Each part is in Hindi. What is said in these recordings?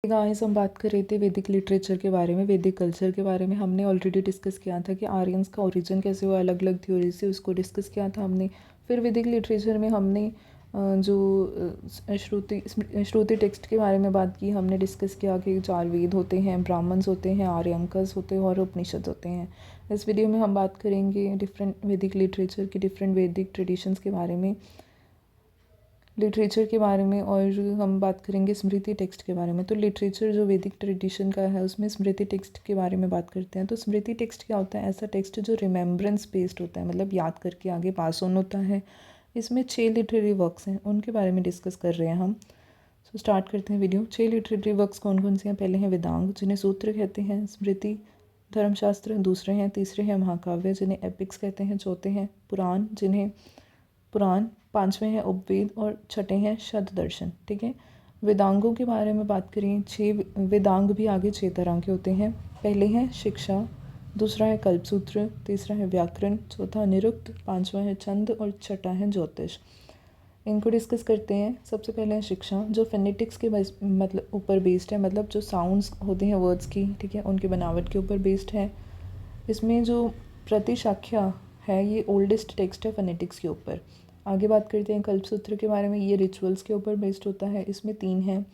गाइस हम बात कर रहे थे वैदिक लिटरेचर के बारे में, वैदिक कल्चर के बारे में। हमने ऑलरेडी डिस्कस किया था कि आर्यंस का ओरिजिन कैसे हुआ, अलग अलग थ्योरी से उसको डिस्कस किया था हमने। फिर वैदिक लिटरेचर में हमने श्रुति टेक्स्ट के बारे में बात की। हमने डिस्कस किया कि 4 वेद होते हैं, ब्राह्मण्स होते हैं, आर्यंकस होते हैं और उपनिषद होते हैं। इस वीडियो में हम बात करेंगे डिफरेंट वैदिक लिटरेचर की, डिफरेंट वैदिक ट्रेडिशंस के बारे में, लिटरेचर के बारे में, और हम बात करेंगे स्मृति टेक्स्ट के बारे में। तो लिटरेचर जो वैदिक ट्रेडिशन का है उसमें स्मृति टेक्स्ट के बारे में बात करते हैं। तो स्मृति टेक्स्ट क्या होता है? ऐसा टेक्स्ट जो रिमेम्बरेंस बेस्ड होता है, मतलब याद करके आगे पास ऑन होता है। इसमें 6 लिटरेरी वर्क्स हैं, उनके बारे में डिस्कस कर रहे हैं हम। सो स्टार्ट करते हैं वीडियो। 6 लिटरेरी वर्क्स कौन कौन से हैं? पहले हैं वेदांग, जिन्हें सूत्र कहते हैं। स्मृति धर्मशास्त्र दूसरे हैं। तीसरे हैं महाकाव्य, जिन्हें एपिक्स कहते हैं। चौथे हैं पुराण, जिन्हें पुराण। पांचवें हैं उपवेद और छठे हैं शब्द दर्शन। ठीक है, वेदांगों के बारे में बात करें। 6 वेदांग भी आगे 6 तरह के होते हैं। पहले हैं शिक्षा, दूसरा है कल्पसूत्र, तीसरा है व्याकरण, चौथा निरुक्त, पांचवा है छंद और छठा है ज्योतिष। इनको डिस्कस करते हैं। सबसे पहले है शिक्षा, जो फेनेटिक्स के मतलब ऊपर बेस्ड है, मतलब जो साउंड्स होते हैं वर्ड्स की, ठीक है, उनकी बनावट के ऊपर बेस्ड है। इसमें जो प्रतिशाख्या है ये ओल्डेस्ट टेक्स्ट है फेनेटिक्स के ऊपर। आगे बात करते हैं कल्पसूत्र के बारे में। ये रिचुअल्स के ऊपर बेस्ड होता है। इसमें 3 हैं।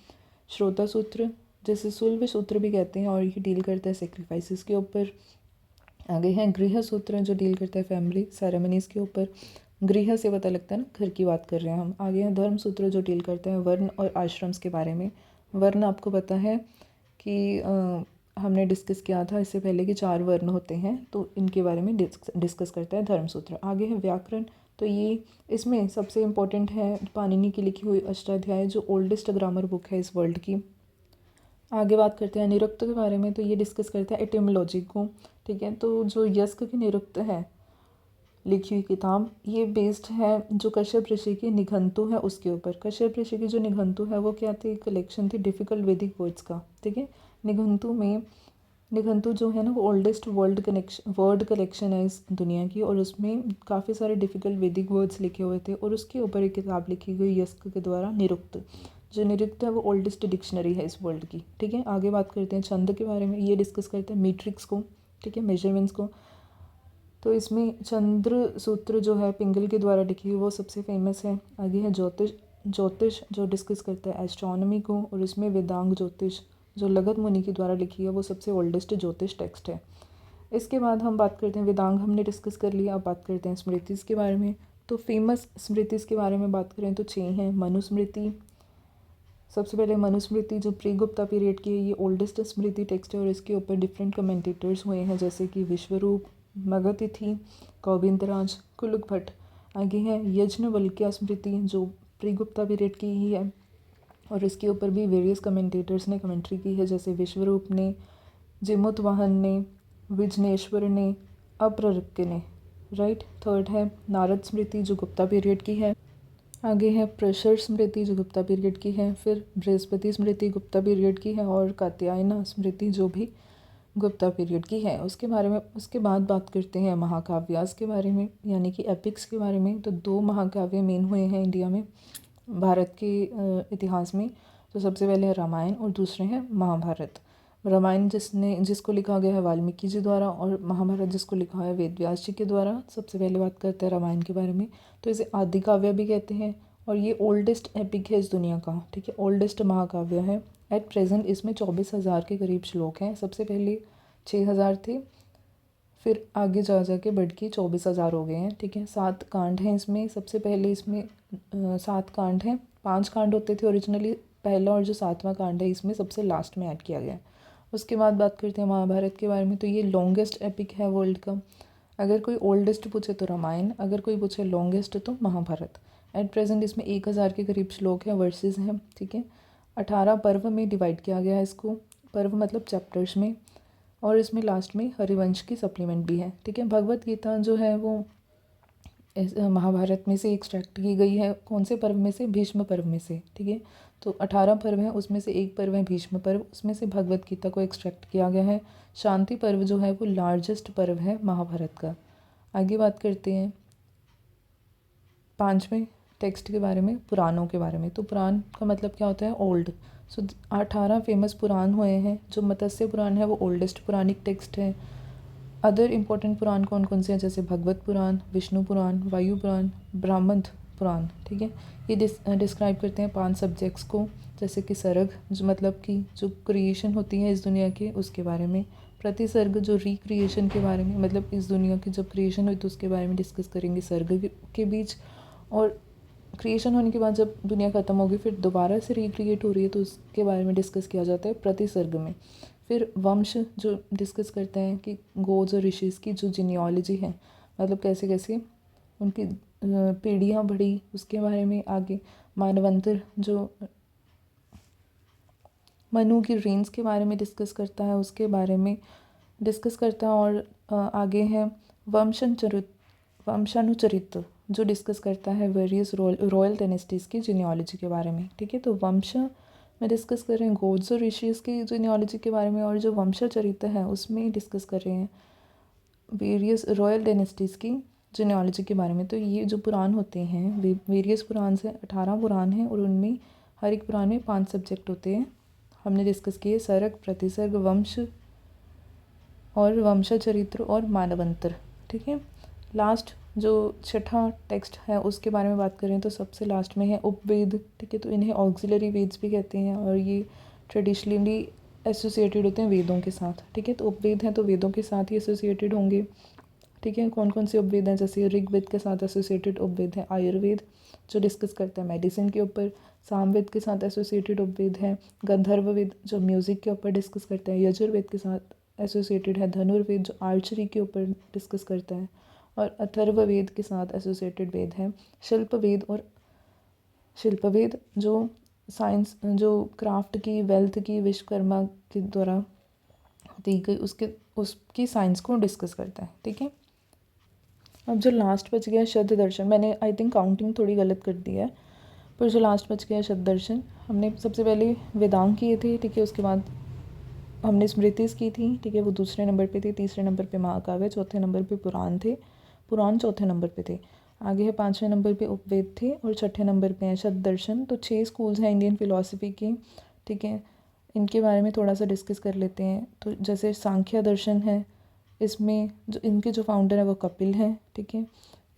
श्रोता सूत्र, जिसे सुल्भ सूत्र भी कहते हैं, और ये डील करता है सेक्रीफाइसेस के ऊपर। आगे हैं गृह सूत्र, जो डील करता है फैमिली सेरेमनीज़ के ऊपर। गृह से पता लगता है ना, घर की बात कर रहे हैं हम। आगे हैं धर्म सूत्र, जो डील करता है वर्ण और आश्रम्स के बारे में। वर्ण आपको पता है कि हमने डिस्कस किया था इससे पहले कि 4 वर्ण होते हैं, तो इनके बारे में डिस्कस करता है धर्मसूत्र। आगे है व्याकरण, तो ये इसमें सबसे इम्पोर्टेंट है पाणिनि की लिखी हुई अष्टाध्याय, जो ओल्डेस्ट ग्रामर बुक है इस वर्ल्ड की। आगे बात करते हैं निरुक्त के बारे में। तो ये डिस्कस करता है एटिमोलॉजी को। ठीक है, तो जो यस्क की निरुक्त है लिखी हुई किताब, ये बेस्ड है जो कश्यप ऋषि की निघंटु है उसके ऊपर। कश्यप ऋषि की जो निघंटु है वो क्या थी? कलेक्शन थी डिफ़िकल्ट वैदिक वर्ड्स का। ठीक है, निघंटु जो है ना वो ओल्डेस्ट वर्ड कलेक्शन है इस दुनिया की, और उसमें काफ़ी सारे डिफ़िकल्ट वैदिक वर्ड्स लिखे हुए थे, और उसके ऊपर एक किताब लिखी गई यस्क के द्वारा, निरुक्त। जो निरुक्त है वो ओल्डेस्ट डिक्शनरी है इस वर्ल्ड की। ठीक है, आगे बात करते हैं छंद के बारे में। ये डिस्कस करते हैं मीट्रिक्स को, ठीक है, मेजरमेंट्स को। तो इसमें चंद्र सूत्र जो है पिंगल के द्वारा लिखी हुई वो सबसे फेमस है। आगे है ज्योतिष जो डिस्कस करता है एस्ट्रोनॉमी को, और इसमें वेदांग ज्योतिष जो लगत मुनि के द्वारा लिखी है वो सबसे ओल्डेस्ट ज्योतिष टेक्स्ट है। इसके बाद हम बात करते हैं, वेदांग हमने डिस्कस कर लिया, अब बात करते हैं स्मृतिस के बारे में। तो फेमस स्मृतिस के बारे में बात करें तो 6 हैं। मनुस्मृति, सबसे पहले मनुस्मृति जो प्री गुप्ता पीरियड की है, ये ओल्डेस्ट स्मृति टेक्स्ट है, और इसके ऊपर डिफरेंट कमेंटेटर्स हुए हैं, जैसे कि विश्वरूप, मगतिथि, गोविंदराज, कुलुक भट्ट। आगे है यज्ञवल्क्य स्मृति, जो प्री गुप्ता पीरियड की ही है, और इसके ऊपर भी वेरियस कमेंटेटर्स ने कमेंट्री की है, जैसे विश्वरूप ने, जिमुतवाहन ने, विजनेश्वर ने, अप्ररक्य ने। राइट। थर्ड है नारद स्मृति, जो गुप्ता पीरियड की है। आगे है प्रशर स्मृति, जो गुप्ता पीरियड की है। फिर बृहस्पति स्मृति गुप्ता पीरियड की है, और कात्यायना स्मृति जो भी गुप्ता पीरियड की है। उसके बारे में उसके बाद बात करते हैं महाकाव्यास के बारे में, यानी कि एपिक्स के बारे में। तो 2 महाकाव्य मेन हुए हैं इंडिया में, भारत के इतिहास में। तो सबसे पहले है रामायण और दूसरे हैं महाभारत। रामायण जिसको लिखा गया है वाल्मीकि जी द्वारा, और महाभारत जिसको लिखा है वेद व्यास जी के द्वारा। सबसे पहले बात करते हैं रामायण के बारे में। तो इसे आदि काव्य भी कहते हैं, और ये ओल्डेस्ट एपिक है इस दुनिया का। ठीक है, ओल्डेस्ट महाकाव्य है। एट प्रेजेंट इसमें 24,000 के करीब श्लोक हैं। सबसे पहले 6,000 थे, फिर आगे जा के बढ़ के 24,000 हो गए हैं। ठीक है, 7 कांड हैं इसमें। सबसे पहले इसमें 7 कांड हैं। 5 कांड होते थे ओरिजिनली, पहला और जो 7वां कांड है इसमें सबसे लास्ट में ऐड किया गया है। उसके बाद बात करते हैं महाभारत के बारे में। तो ये लॉन्गेस्ट एपिक है वर्ल्ड का। अगर कोई ओल्डेस्ट पूछे तो रामायण, अगर कोई पूछे लॉन्गेस्ट तो महाभारत। एट प्रेजेंट इसमें 1,000 के करीब श्लोक हैं, वर्सेस हैं। ठीक है, 18 पर्व में डिवाइड किया गया है इसको। पर्व मतलब चैप्टर्स में, और इसमें लास्ट में हरिवंश की सप्लीमेंट भी है। ठीक है, भगवत गीता जो है वो महाभारत में से एक्सट्रैक्ट की गई है। कौन से पर्व में से? भीष्म पर्व में से। ठीक है, तो 18 पर्व हैं, उसमें से एक पर्व है भीष्म पर्व, उसमें से भगवत गीता को एक्सट्रैक्ट किया गया है। शांति पर्व जो है वो लार्जेस्ट पर्व है महाभारत का। आगे बात करते हैं 5वें टेक्स्ट के बारे में, पुराणों के बारे में। तो पुराण का मतलब क्या होता है? ओल्ड। सो 18 फेमस पुराण हुए हैं। जो मत्स्य पुराण है वो ओल्डेस्ट पुरानिक टेक्स्ट है। अदर इम्पोर्टेंट पुराण कौन कौन से हैं, जैसे भगवत पुराण, विष्णु पुराण, वायु पुराण, ब्राह्मण पुराण, ठीक है। ये डिस्क्राइब करते हैं 5 सब्जेक्ट्स को, जैसे कि सर्ग जो मतलब कि जो क्रिएशन होती है इस दुनिया के उसके बारे में, प्रतिसर्ग जो रिक्रिएशन के बारे में, मतलब इस दुनिया की जब क्रिएशन हुई तो उसके बारे में डिस्कस करेंगे सर्ग के बीच, और क्रिएशन होने के बाद जब दुनिया ख़त्म होगी फिर दोबारा से रिक्रिएट हो रही है तो उसके बारे में डिस्कस किया जाता है प्रतिसर्ग में। फिर वंश जो डिस्कस करते हैं कि गोज और ऋषिज़ की जो जीनियोलॉजी है, मतलब कैसे कैसे उनकी पीढ़ियाँ बढ़ी उसके बारे में। आगे मानवंतर जो मनु की रेंज के बारे में डिस्कस करता है, उसके बारे में डिस्कस करता है। और आगे है वंशानुचरित जो डिस्कस करता है वेरियस रॉयल डायनेस्टीज़ की जीनियोलॉजी के बारे में, ठीक है। तो वंश में डिस्कस कर रहे हैं गोड्स और ऋषिज़ की जीनियोलॉजी के बारे में, और जो वंशाचरित है उसमें डिस्कस कर रहे हैं वेरियस रॉयल डायनेस्टीज़ की जीनियोलॉजी के बारे में। तो ये जो पुराण होते हैं वेरियस पुराण से 18 पुराण हैं, और उनमें हर एक पुराण में 5 सब्जेक्ट होते हैं। हमने डिस्कस किए सर्ग, प्रतिसर्ग, वंश और वंशाचरित्र और मानवंतर, ठीक है। लास्ट जो छठा टेक्स्ट है उसके बारे में बात करें तो सबसे लास्ट में है उपवेद, ठीक है। तो इन्हें ऑक्सिलरी वेद्स भी कहते हैं, और ये ट्रेडिशनली एसोसिएटेड होते हैं वेदों के साथ, ठीक है। तो उपवेद हैं तो वेदों के साथ ही एसोसिएटेड होंगे, ठीक है। कौन कौन से उपवेद हैं, जैसे ऋग्वेद के साथ एसोसिएटेड उपवेद है आयुर्वेद जो डिस्कस करता है मेडिसिन के ऊपर, सामवेद के साथ एसोसिएटेड उपवेद है गंधर्ववेद जो म्यूज़िक के ऊपर डिस्कस करता है, यजुर्वेद के साथ एसोसिएटेड है धनुर्वेद जो आर्चरी के ऊपर डिस्कस करता है, और अथर्ववेद के साथ एसोसिएटेड वेद है शिल्पवेद। और शिल्पवेद जो साइंस जो क्राफ्ट की वेल्थ की विश्वकर्मा के द्वारा दी गई उसकी साइंस को डिस्कस करता है, ठीक है। अब जो लास्ट बच गया शब्द दर्शन, मैंने आई थिंक काउंटिंग थोड़ी गलत कर दी है, पर जो लास्ट बच गया शब्द दर्शन, हमने सबसे पहले वेदांग किए थे, ठीक है। उसके बाद हमने स्मृतिस की थी, ठीक है, वो दूसरे नंबर पे थी। तीसरे नंबर पे महाकाव्य, चौथे नंबर पे पुराण थे, पुराण चौथे नंबर पे थे। आगे है 5वें नंबर पे उपवेद थे, और छठे नंबर पे हैं शब्द दर्शन। तो 6 स्कूल्स हैं इंडियन फिलॉसफी की, ठीक है। इनके बारे में थोड़ा सा डिस्कस कर लेते हैं। तो जैसे सांख्य दर्शन है, इसमें जो इनके जो फाउंडर है वो कपिल हैं, ठीक है।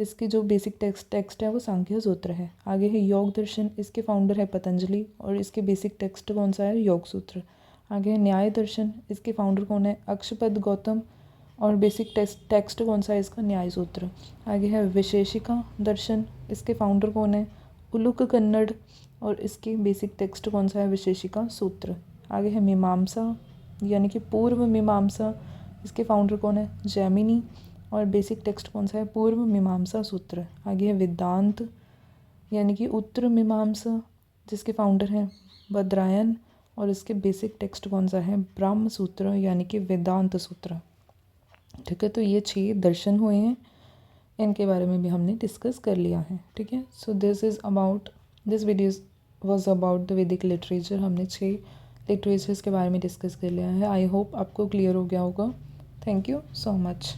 इसकी जो बेसिक टेक्स्ट है वो सांख्य सूत्र है। आगे है योग दर्शन, इसके फाउंडर है पतंजलि, और इसके बेसिक टेक्स्ट कौन सा है, योग सूत्र। आगे है न्याय दर्शन, इसके फाउंडर कौन है, अक्षपद गौतम, और बेसिक टेक्स्ट कौन सा है इसका, न्याय सूत्र। आगे है विशेषिका दर्शन, इसके फाउंडर कौन है, उलुक कन्नड़, और इसकी बेसिक टेक्स्ट कौन सा है, विशेषिका सूत्र। आगे है मीमांसा यानी कि पूर्व मीमांसा, इसके फाउंडर कौन है, जैमिनी, और बेसिक टेक्स्ट कौन सा है, पूर्व मीमांसा सूत्र। आगे है वेदांत यानी कि उत्तर मीमांसा, जिसके फाउंडर हैं बद्रायन, और इसके बेसिक टेक्स्ट कौन सा है, ब्रह्म सूत्र यानी कि वेदांत सूत्र, ठीक है। तो ये 6 दर्शन हुए हैं, इनके बारे में भी हमने डिस्कस कर लिया है, ठीक है। So this video was about the वैदिक लिटरेचर। हमने 6 लिटरेचर्स के बारे में डिस्कस कर लिया है। आई होप आपको क्लियर हो गया होगा। Thank you so much.